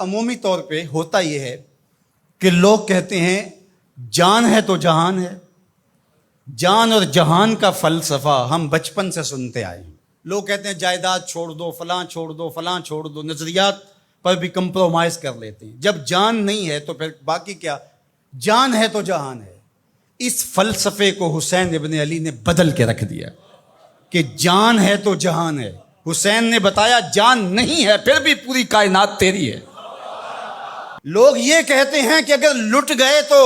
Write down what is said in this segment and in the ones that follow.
عمومی طور پہ ہوتا یہ ہے کہ لوگ کہتے ہیں جان ہے تو جہان ہے. جان اور جہان کا فلسفہ ہم بچپن سے سنتے آئے ہیں. لوگ کہتے ہیں جائیداد چھوڑ دو، فلاں چھوڑ دو، فلاں چھوڑ دو، نظریات پر بھی کمپرومائز کر لیتے ہیں. جب جان نہیں ہے تو پھر باقی کیا؟ جان ہے تو جہان ہے. اس فلسفے کو حسین ابن علی نے بدل کے رکھ دیا کہ جان ہے تو جہان ہے. حسین نے بتایا جان نہیں ہے پھر بھی پوری کائنات تیری ہے. لوگ یہ کہتے ہیں کہ اگر لٹ گئے تو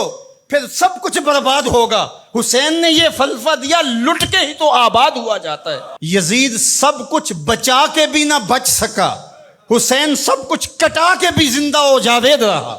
پھر سب کچھ برباد ہوگا. حسین نے یہ فلسفہ دیا لٹ کے ہی تو آباد ہوا جاتا ہے. یزید سب کچھ بچا کے بھی نہ بچ سکا، حسین سب کچھ کٹا کے بھی زندہ و جاوید رہا.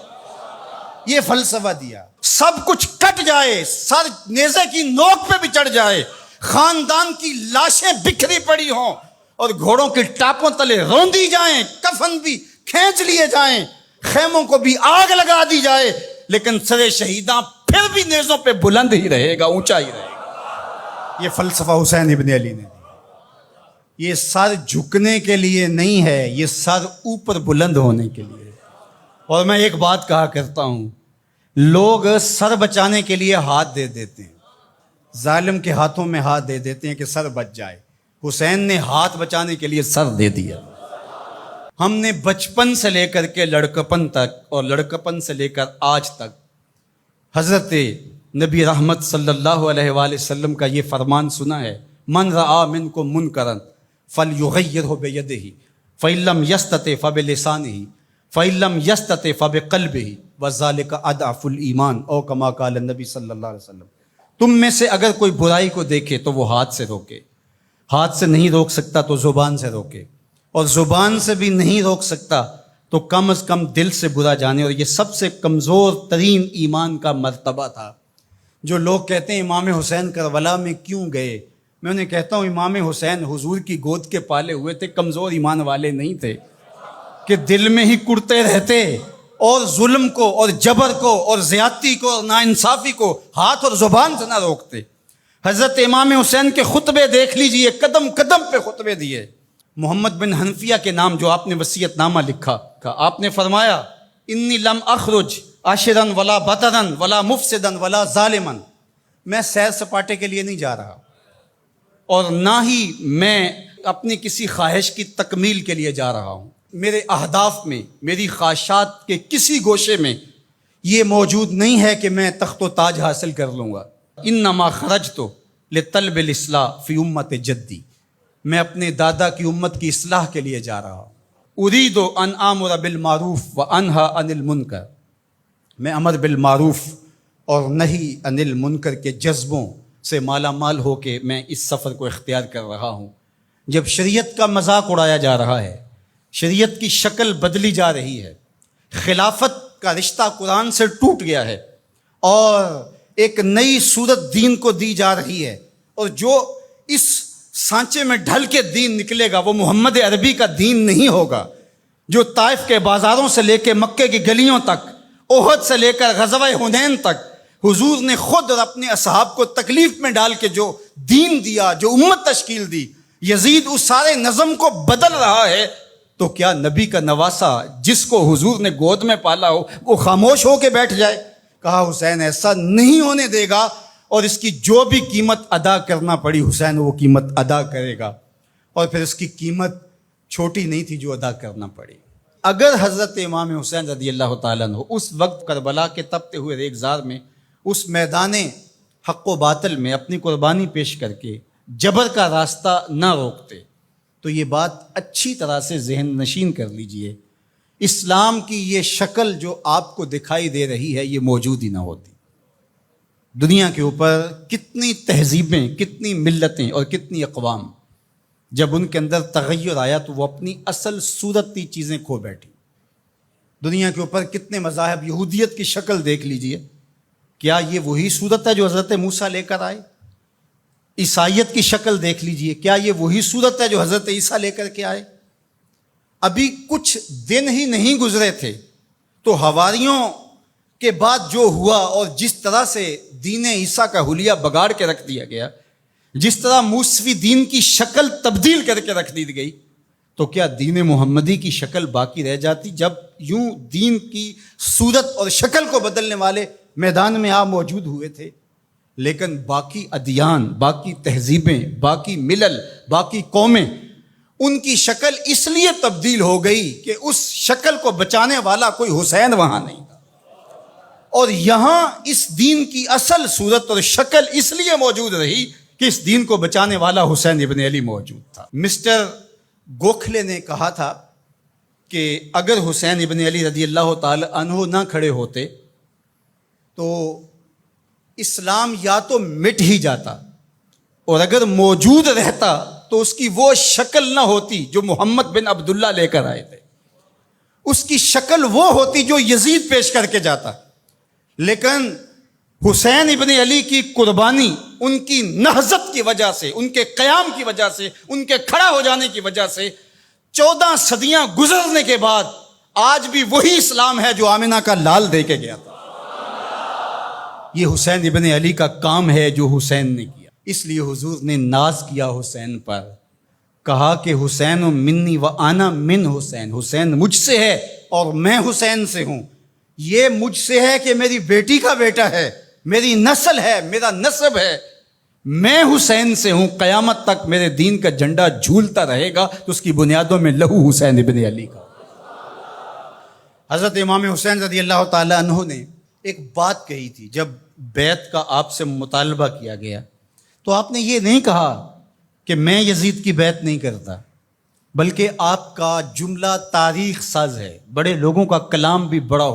یہ فلسفہ دیا سب کچھ کٹ جائے، سر نیزے کی نوک پہ بھی چڑھ جائے، خاندان کی لاشیں بکھری پڑی ہوں اور گھوڑوں کے ٹاپوں تلے روندی جائیں، کفن بھی کھینچ لیے جائیں، خیموں کو بھی آگ لگا دی جائے، لیکن سر شہیداں پھر بھی نیزوں پہ بلند ہی رہے گا، اونچا ہی رہے گا. یہ فلسفہ حسین ابن علی نے دیا. یہ سر جھکنے کے لیے نہیں ہے، یہ سر اوپر بلند ہونے کے لیے. اور میں ایک بات کہا کرتا ہوں، لوگ سر بچانے کے لیے ہاتھ دے دیتے ہیں، ظالم کے ہاتھوں میں ہاتھ دے دیتے ہیں کہ سر بچ جائے. حسین نے ہاتھ بچانے کے لیے سر دے دیا. ہم نے بچپن سے لے کر کے لڑکپن تک اور لڑکپن سے لے کر آج تک حضرت نبی رحمت صلی اللہ علیہ وآلہ وسلم کا یہ فرمان سنا ہے، من رآ منکم منکرا فلیغیرہ بیدہ فإن لم یستطع فبلسانہ فإن لم یستطع فبقلبہ وذلک اضعف الایمان او کما قال النبی صلی اللہ علیہ وسلم. تم میں سے اگر کوئی برائی کو دیکھے تو وہ ہاتھ سے روکے، ہاتھ سے نہیں روک سکتا تو زبان سے روکے، اور زبان سے بھی نہیں روک سکتا تو کم از کم دل سے برا جانے. اور یہ سب سے کمزور ترین ایمان کا مرتبہ تھا. جو لوگ کہتے ہیں امام حسین کربلا میں کیوں گئے، میں انہیں کہتا ہوں امام حسین حضور کی گود کے پالے ہوئے تھے، کمزور ایمان والے نہیں تھے کہ دل میں ہی کڑتے رہتے اور ظلم کو اور جبر کو اور زیادتی کو اور ناانصافی کو ہاتھ اور زبان سے نہ روکتے. حضرت امام حسین کے خطبے دیکھ لیجئے، قدم قدم پہ خطبے دیے. محمد بن حنفیہ کے نام جو آپ نے وصیت نامہ لکھا، آپ نے فرمایا انی لم اخرج عاشرا ولا بطرا ولا مفسدا ولا ظالما. میں سیر سپاٹے کے لیے نہیں جا رہا اور نہ ہی میں اپنی کسی خواہش کی تکمیل کے لیے جا رہا ہوں. میرے اہداف میں، میری خواہشات کے کسی گوشے میں یہ موجود نہیں ہے کہ میں تخت و تاج حاصل کر لوں گا. انما خرجت لطلب الاصلاح فی امت جدی. میں اپنے دادا کی امت کی اصلاح کے لیے جا رہا ہوں. ارید ان آمر بالمعروف وانہی عن المنکر. میں امر بالمعروف اور نہی عن المنکر کے جذبوں سے مالا مال ہو کے میں اس سفر کو اختیار کر رہا ہوں. جب شریعت کا مذاق اڑایا جا رہا ہے، شریعت کی شکل بدلی جا رہی ہے، خلافت کا رشتہ قرآن سے ٹوٹ گیا ہے اور ایک نئی صورت دین کو دی جا رہی ہے، اور جو اس سانچے میں ڈھل کے دین نکلے گا وہ محمد عربی کا دین نہیں ہوگا، جو طائف کے بازاروں سے لے کے مکے کی گلیوں تک، احد سے لے کر غزوہ حنین تک حضور نے خود اور اپنے اصحاب کو تکلیف میں ڈال کے جو دین دیا، جو امت تشکیل دی. یزید اس سارے نظم کو بدل رہا ہے، تو کیا نبی کا نواسا جس کو حضور نے گود میں پالا ہو وہ خاموش ہو کے بیٹھ جائے؟ کہا حسین ایسا نہیں ہونے دے گا، اور اس کی جو بھی قیمت ادا کرنا پڑی حسین وہ قیمت ادا کرے گا. اور پھر اس کی قیمت چھوٹی نہیں تھی جو ادا کرنا پڑی. اگر حضرت امام حسین رضی اللہ تعالیٰ عنہ اس وقت کربلا کے تپتے ہوئے ریگزار میں، اس میدان حق و باطل میں اپنی قربانی پیش کر کے جبر کا راستہ نہ روکتے تو یہ بات اچھی طرح سے ذہن نشین کر لیجئے، اسلام کی یہ شکل جو آپ کو دکھائی دے رہی ہے یہ موجود ہی نہ ہوتی. دنیا کے اوپر کتنی تہذیبیں، کتنی ملتیں اور کتنی اقوام، جب ان کے اندر تغیر آیا تو وہ اپنی اصل صورتی چیزیں کھو بیٹھی. دنیا کے اوپر کتنے مذاہب، یہودیت کی شکل دیکھ لیجئے، کیا یہ وہی صورت ہے جو حضرت موسیٰ لے کر آئے؟ عیسائیت کی شکل دیکھ لیجئے، کیا یہ وہی صورت ہے جو حضرت عیسیٰ لے کر کے آئے؟ ابھی کچھ دن ہی نہیں گزرے تھے تو حواریوں کے بعد جو ہوا اور جس طرح سے دین عیسیٰ کا حلیہ بگاڑ کے رکھ دیا گیا، جس طرح موسوی دین کی شکل تبدیل کر کے رکھ دی گئی، تو کیا دین محمدی کی شکل باقی رہ جاتی؟ جب یوں دین کی صورت اور شکل کو بدلنے والے میدان میں آپ موجود ہوئے تھے، لیکن باقی ادیان، باقی تہذیبیں، باقی ملل، باقی قومیں، ان کی شکل اس لیے تبدیل ہو گئی کہ اس شکل کو بچانے والا کوئی حسین وہاں نہیں تھا، اور یہاں اس دین کی اصل صورت اور شکل اس لیے موجود رہی کہ اس دین کو بچانے والا حسین ابن علی موجود تھا۔ مسٹر گوکھلے نے کہا تھا کہ اگر حسین ابن علی رضی اللہ تعالی عنہ نہ کھڑے ہوتے تو اسلام یا تو مٹ ہی جاتا، اور اگر موجود رہتا تو اس کی وہ شکل نہ ہوتی جو محمد بن عبداللہ لے کر آئے تھے، اس کی شکل وہ ہوتی جو یزید پیش کر کے جاتا۔ لیکن حسین ابن علی کی قربانی، ان کی نہضت کی وجہ سے، ان کے قیام کی وجہ سے، ان کے کھڑا ہو جانے کی وجہ سے 14 صدیاں گزرنے کے بعد آج بھی وہی اسلام ہے جو آمنہ کا لال دے کے گیا تھا۔ یہ حسین ابن علی کا کام ہے جو حسین نے کیا۔ اس لیے حضور نے ناز کیا حسین پر، کہا کہ حسین منی و انا من حسین، حسین مجھ سے ہے اور میں حسین سے ہوں۔ یہ مجھ سے ہے کہ میری بیٹی کا بیٹا ہے، میری نسل ہے، میرا نسب ہے، میں حسین سے ہوں، قیامت تک میرے دین کا جھنڈا جھولتا رہے گا، تو اس کی بنیادوں میں لہو حسین ابن علی کا۔ حضرت امام حسین رضی اللہ تعالی عنہ نے ایک بات کہی تھی جب بیعت کا آپ سے مطالبہ کیا گیا، تو آپ نے یہ نہیں کہا کہ میں یزید کی بیعت نہیں کرتا، بلکہ آپ کا جملہ تاریخ ساز ہے، بڑے لوگوں کا کلام بھی بڑا ہوتا ہے۔